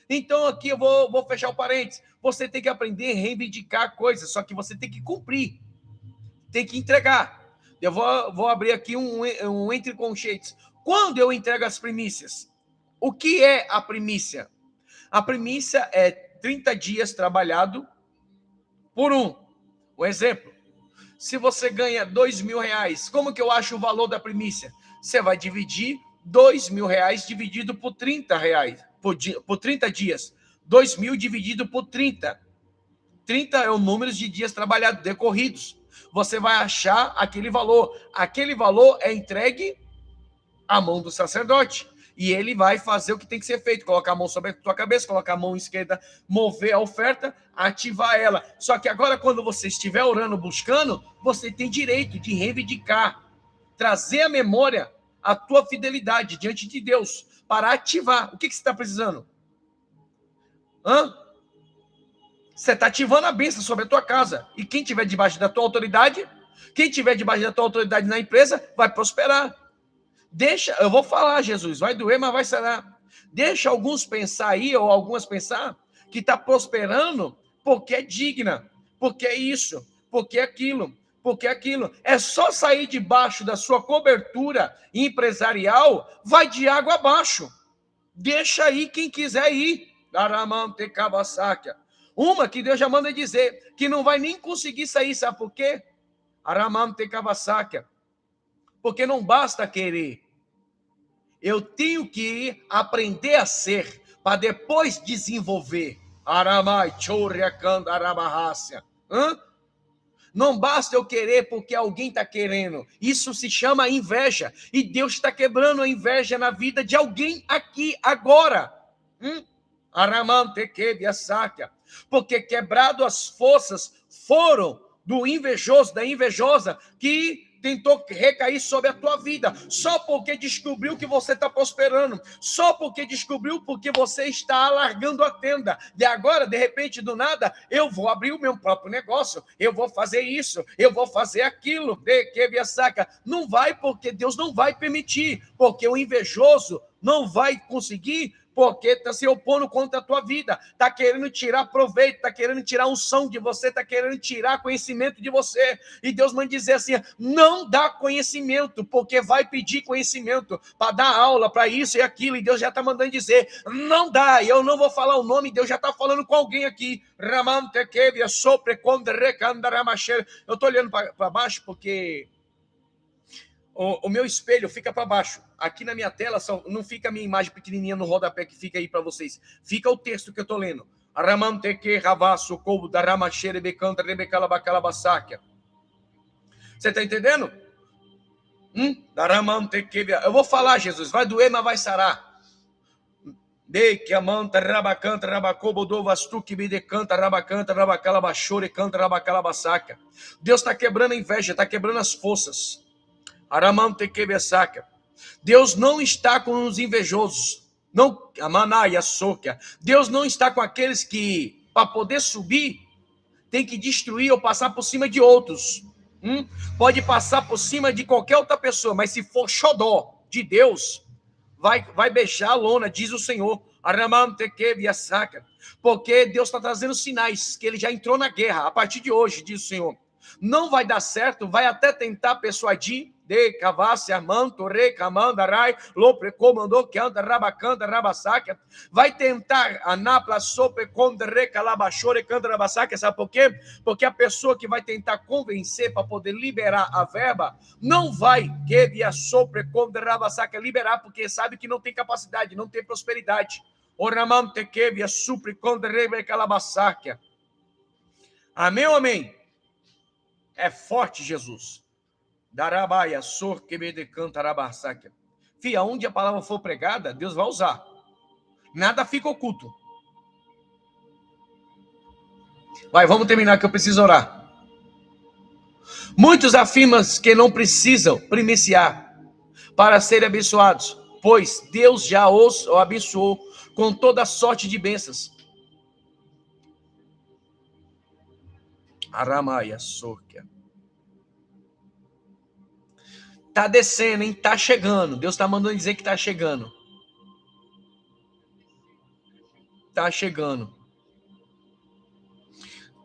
Então, aqui eu vou fechar o parênteses. Você tem que aprender a reivindicar coisas, só que você tem que cumprir, tem que entregar. Eu vou abrir aqui um entre conchetes. Quando eu entrego as primícias, o que é a primícia? A primícia é 30 dias trabalhado por um. Um exemplo, Se você ganha R$ 2.000, como que eu acho o valor da primícia? Você vai dividir R$ 2.000 dividido por R$ 30, por 30 dias. 2.000 dividido por 30. 30 é o número de dias trabalhados, decorridos. Você vai achar aquele valor. Aquele valor é entregue à mão do sacerdote. E ele vai fazer o que tem que ser feito. Colocar a mão sobre a tua cabeça, colocar a mão esquerda, mover a oferta, ativar ela. Só que agora, quando você estiver orando, buscando, você tem direito de reivindicar, trazer à memória a tua fidelidade diante de Deus, para ativar. O que você está precisando? Você está ativando a bênção sobre a tua casa. E quem estiver debaixo da tua autoridade, quem estiver debaixo da tua autoridade na empresa, vai prosperar. Deixa, eu vou falar, Jesus, vai doer, mas vai sarar. Deixa alguns pensar aí, ou algumas pensar, que está prosperando porque é digna, porque é isso, porque é aquilo, porque é aquilo. É só sair debaixo da sua cobertura empresarial, vai de água abaixo. Deixa aí quem quiser ir. Uma que Deus já manda dizer, que não vai nem conseguir sair, sabe por quê? Porque não basta querer. Eu tenho que aprender a ser, para depois desenvolver. Não basta eu querer porque alguém está querendo. Isso se chama inveja. E Deus está quebrando a inveja na vida de alguém aqui, agora. Porque quebrado as forças foram do invejoso, da invejosa, que tentou recair sobre a tua vida, só porque descobriu que você está prosperando, só porque descobriu porque você está alargando a tenda, e agora, de repente, do nada, eu vou abrir o meu próprio negócio, eu vou fazer isso, eu vou fazer aquilo, não vai, porque Deus não vai permitir, porque o invejoso não vai conseguir, porque está se opondo contra a tua vida, está querendo tirar proveito, está querendo tirar unção de você, está querendo tirar conhecimento de você, e Deus manda dizer assim, não dá conhecimento, porque vai pedir conhecimento, para dar aula, para isso e aquilo, e Deus já está mandando dizer, não dá, e eu não vou falar o nome, Deus já está falando com alguém aqui, eu estou olhando para baixo, porque o meu espelho fica para baixo. Aqui na minha tela só não fica a minha imagem pequenininha no rodapé que fica aí para vocês. Fica o texto que eu estou lendo. Você está entendendo? Eu vou falar, Jesus. Vai doer, mas vai sarar. Deus está quebrando a inveja, está quebrando as forças. Deus não está com os invejosos. Não, Deus não está com aqueles que, para poder subir, tem que destruir ou passar por cima de outros. Pode passar por cima de qualquer outra pessoa, mas se for xodó de Deus, vai beijar a lona, diz o Senhor. Porque Deus está trazendo sinais que ele já entrou na guerra. A partir de hoje, diz o Senhor, não vai dar certo, vai até tentar persuadir, vai tentar sabe por quê? Porque a pessoa que vai tentar convencer para poder liberar a verba, não vai liberar, porque sabe que não tem capacidade, não tem prosperidade. Amém ou amém? É forte, Jesus. Darabaia, sor que me decanta arabasaca. Fia, onde a palavra for pregada, Deus vai usar. Nada fica oculto. Vai, vamos terminar que eu preciso orar. Muitos afirmam que não precisam primiciar para serem abençoados, pois Deus já os abençoou com toda sorte de bênçãos. Aramaia, sorca. Tá descendo, hein? Tá chegando. Deus tá mandando dizer que tá chegando. Tá chegando.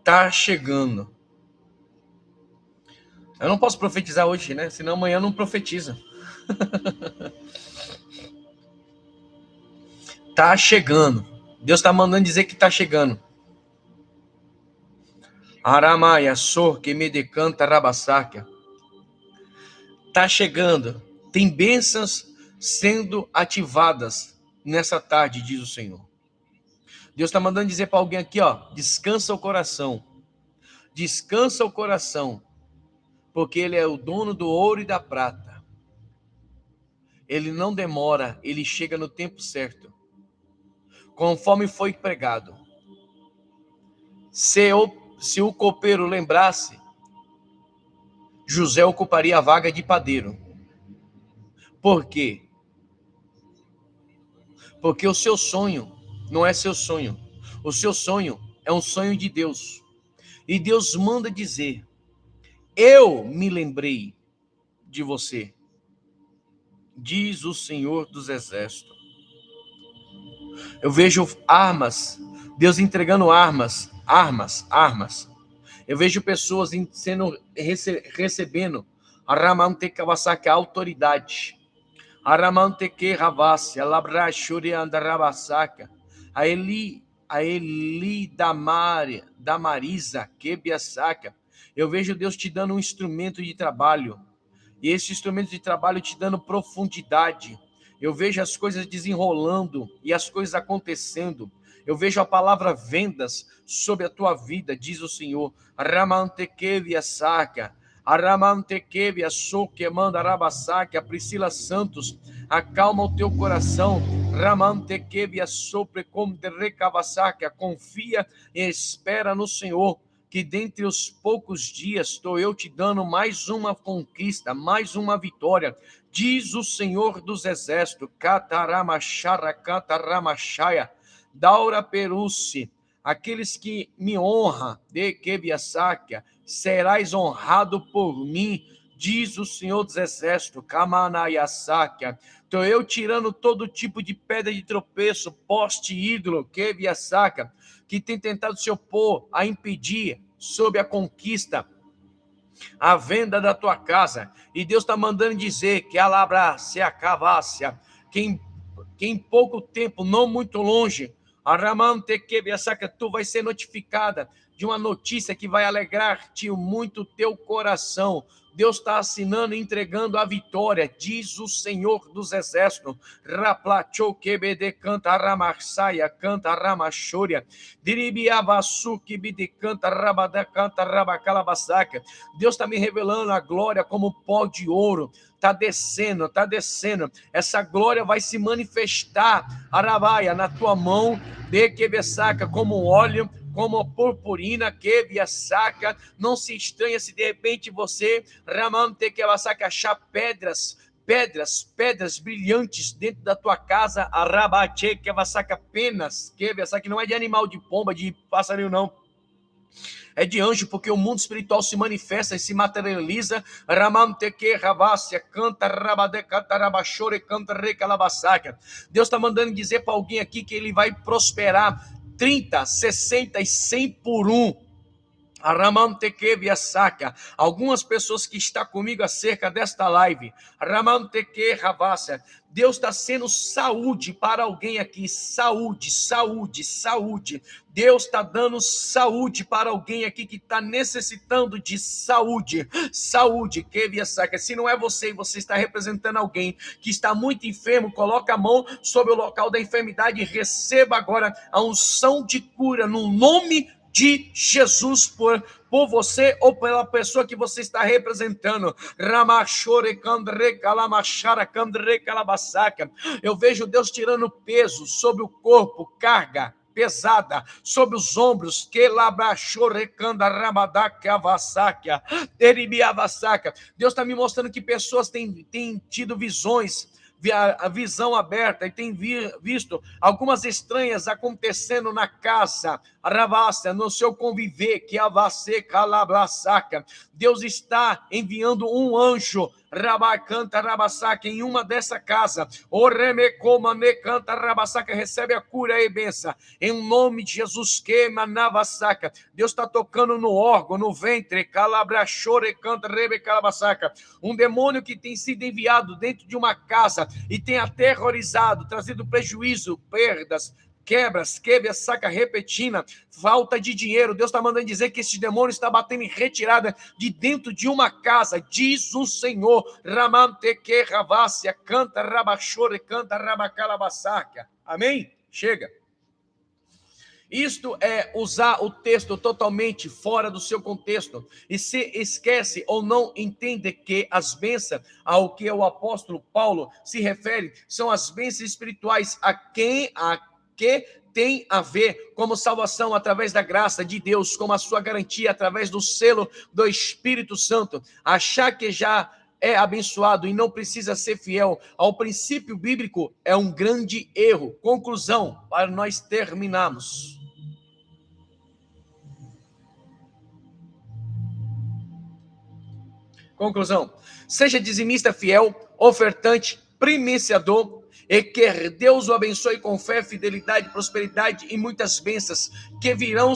Tá chegando. Eu não posso profetizar hoje, né? Senão amanhã não profetiza. Tá chegando. Deus tá mandando dizer que tá chegando. Aramaia, sor que me decanta rabassaca. Tá chegando. Tem bênçãos sendo ativadas nessa tarde, diz o Senhor. Deus está mandando dizer para alguém aqui, ó, descansa o coração. Descansa o coração, porque Ele é o dono do ouro e da prata. Ele não demora, Ele chega no tempo certo. Conforme foi pregado. Se o copeiro lembrasse, José ocuparia a vaga de padeiro. Por quê? Porque o seu sonho não é seu sonho. O seu sonho é um sonho de Deus. E Deus manda dizer: eu me lembrei de você, diz o Senhor dos Exércitos. Eu vejo armas, Deus entregando armas. Eu vejo pessoas recebendo a autoridade. Aramanteke Ravassia, Labrashuri Andarabasaka, a Eli Damarisa, Kebiasaka. Eu vejo Deus te dando um instrumento de trabalho, e esse instrumento de trabalho te dando profundidade. Eu vejo as coisas desenrolando e as coisas acontecendo. Eu vejo a palavra vendas sobre a tua vida, diz o Senhor. Ramanteke Viasaka. Aramantekevia Sokemanda Rabasaka, Priscila Santos, acalma o teu coração. Ramantekevia Soprecomderecavasaka, confia e espera no Senhor, que dentre os poucos dias estou eu te dando mais uma conquista, mais uma vitória. Diz o Senhor dos Exércitos, Kataramachara, Kataramachaya, Daura Perusse, aqueles que me honram, de Kebiasakia, serás honrado por mim, diz o Senhor dos Exércitos, Kamanayasaka. Então eu tirando todo tipo de pedra de tropeço, poste ídolo, Kebiasaka, que tem tentado se opor a impedir sobre a conquista, a venda da tua casa. E Deus está mandando dizer que alabra se acavácia, que em pouco tempo, não muito longe, a Ramantekebiasaka, tu vai ser notificada de uma notícia que vai alegrar-te muito o teu coração. Deus está assinando e entregando a vitória, diz o Senhor dos Exércitos. Raplachou kebede canta ramarsaya, canta ramachúria. Diribiavasu kibide canta rabada canta rabacalabassaca. Deus está me revelando a glória como pó de ouro. Está descendo, está descendo. Essa glória vai se manifestar, Arabaia, na tua mão, de quebessaca, como óleo, como purpurina, quebessaca. Não se estranha se de repente você, Ramante quebessaca, achar pedras brilhantes dentro da tua casa, Arabate quebessaca, penas, quebessaca, que não é de animal, de pomba, de passarinho, não. É de anjo, porque o mundo espiritual se manifesta e se materializa. Ramanteke Ravassia, canta Rabade, canta Rabachore, canta Recalabassaca. Deus está mandando dizer para alguém aqui que ele vai prosperar 30, 60 e 100 por um. Algumas pessoas que estão comigo acerca desta live, Deus está sendo saúde para alguém aqui, saúde. Deus está dando saúde para alguém aqui que está necessitando de saúde. Se não é você e você está representando alguém que está muito enfermo, coloca a mão sobre o local da enfermidade e receba agora a unção de cura no nome de Jesus por você ou pela pessoa que você está representando. Eu vejo Deus tirando peso sobre o corpo, carga pesada sobre os ombros, Deus está me mostrando que pessoas têm tido visões, a visão aberta, e tem visto algumas estranhas acontecendo na casa, no seu conviver, que Deus está enviando um anjo, em uma dessa casa, recebe a cura e benção, em nome de Jesus, Deus está tocando no órgão, no ventre, um demônio que tem sido enviado dentro de uma casa, e tem aterrorizado, trazido prejuízo, perdas, quebras, quebra, saca, repetina, falta de dinheiro. Deus está mandando dizer que esse demônio está batendo em retirada de dentro de uma casa, diz o Senhor. Ramante que ravácia, canta rabachore, canta rabacalabassaca. Amém? Chega. Isto é usar o texto totalmente fora do seu contexto. E se esquece ou não entende que as bênçãos ao que o apóstolo Paulo se refere são as bênçãos espirituais a que tem a ver como salvação através da graça de Deus, como a sua garantia através do selo do Espírito Santo. Achar que já é abençoado e não precisa ser fiel ao princípio bíblico é um grande erro. Conclusão, para nós terminarmos. Conclusão, seja dizimista fiel, ofertante, primiciador, e que Deus o abençoe com fé, fidelidade, prosperidade e muitas bênçãos que virão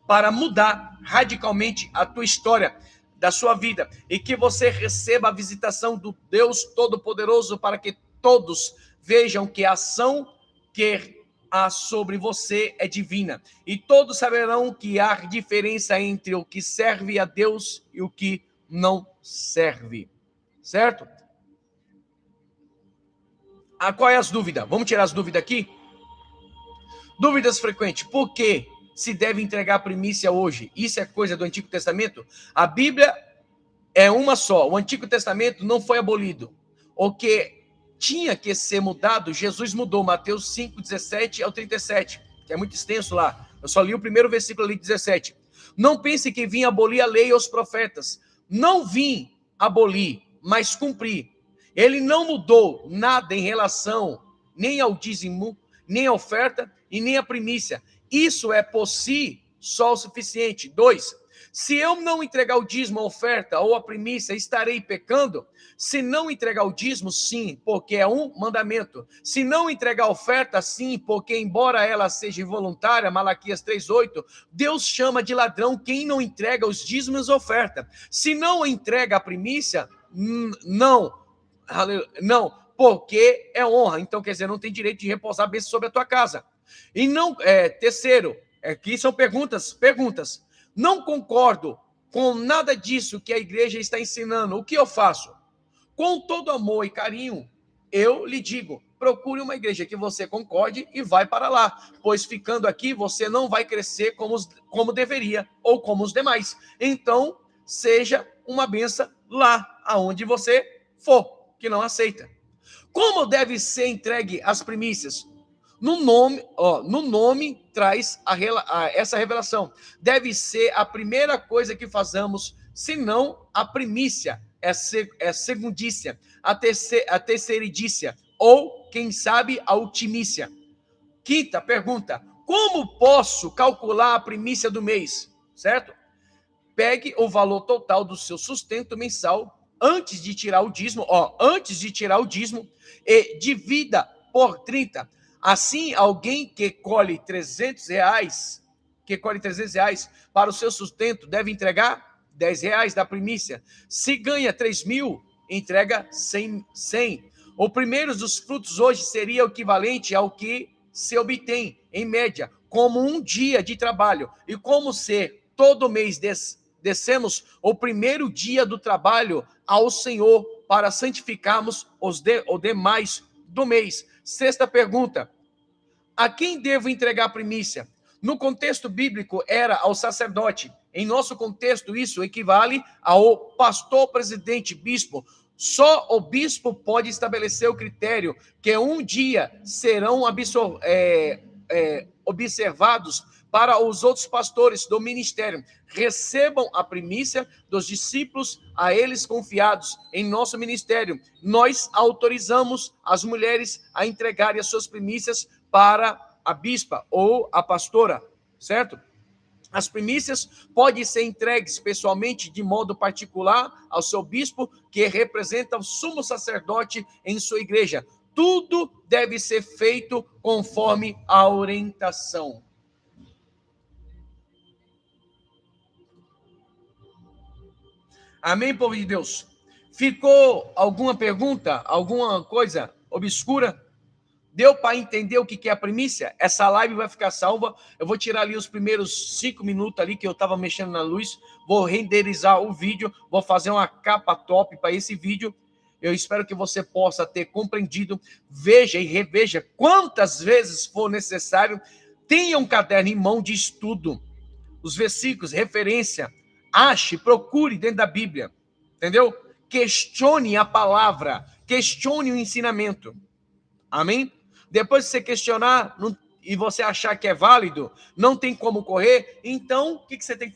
para mudar radicalmente a tua história, da sua vida, e que você receba a visitação do Deus Todo-Poderoso para que todos vejam que a ação que há sobre você é divina, e todos saberão que há diferença entre o que serve a Deus e o que não serve, certo? Qual é as dúvidas? Vamos tirar as dúvidas aqui? Dúvidas frequentes. Por que se deve entregar a primícia hoje? Isso é coisa do Antigo Testamento? A Bíblia é uma só. O Antigo Testamento não foi abolido. O que tinha que ser mudado, Jesus mudou. Mateus 5, 17 ao 37, que é muito extenso lá. Eu só li o primeiro versículo ali, 17. Não pense que vim abolir a lei e os profetas. Não vim abolir, mas cumprir. Ele não mudou nada em relação nem ao dízimo, nem à oferta e nem à primícia. Isso é por si só o suficiente. 2. Se eu não entregar o dízimo, a oferta ou a primícia, estarei pecando? Se não entregar o dízimo, sim, porque é um mandamento. Se não entregar a oferta, sim, porque embora ela seja involuntária, Malaquias 3:8, Deus chama de ladrão quem não entrega os dízimos e oferta. Se não entrega a primícia, não, porque é honra. Então, quer dizer, não tem direito de repousar a bênção sobre a tua casa. E não, terceiro, aqui são perguntas. Não concordo com nada disso que a igreja está ensinando. O que eu faço? Com todo amor e carinho, eu lhe digo, procure uma igreja que você concorde e vai para lá, pois ficando aqui você não vai crescer como deveria ou como os demais. Então, seja uma benção lá aonde você for, que não aceita. Como deve ser entregue as primícias? No nome traz essa revelação. Deve ser a primeira coisa que fazemos, senão a primícia, é segundícia, a terceiridícia, ou, quem sabe, a ultimícia. Quinta pergunta, como posso calcular a primícia do mês? Certo? Pegue o valor total do seu sustento mensal antes de tirar o dízimo, e divida por 30. Assim, alguém que colhe R$300, para o seu sustento, deve entregar R$10 da primícia. Se ganha 3.000, entrega 100. O primeiro dos frutos hoje seria o equivalente ao que se obtém, em média, como um dia de trabalho. E como se todo mês descemos o primeiro dia do trabalho ao Senhor para santificarmos os demais do mês. Sexta pergunta, a quem devo entregar a primícia? No contexto bíblico era ao sacerdote. Em nosso contexto isso equivale ao pastor, presidente, bispo. Só o bispo pode estabelecer o critério que um dia serão observados para os outros pastores do ministério. Recebam a primícia dos discípulos a eles confiados em nosso ministério. Nós autorizamos as mulheres a entregarem as suas primícias para a bispa ou a pastora, certo? As primícias podem ser entregues pessoalmente de modo particular ao seu bispo, que representa o sumo sacerdote em sua igreja. Tudo deve ser feito conforme a orientação. Amém, povo de Deus? Ficou alguma pergunta, alguma coisa obscura? Deu para entender o que é a primícia? Essa live vai ficar salva. Eu vou tirar ali os primeiros 5 minutos ali que eu estava mexendo na luz. Vou renderizar o vídeo. Vou fazer uma capa top para esse vídeo. Eu espero que você possa ter compreendido. Veja e reveja quantas vezes for necessário. Tenha um caderno em mão de estudo. Os versículos, referência. Ache, procure dentro da Bíblia. Entendeu? Questione a palavra. Questione o ensinamento. Amém? Depois que você questionar e você achar que é válido, não tem como correr, então o que você tem que fazer?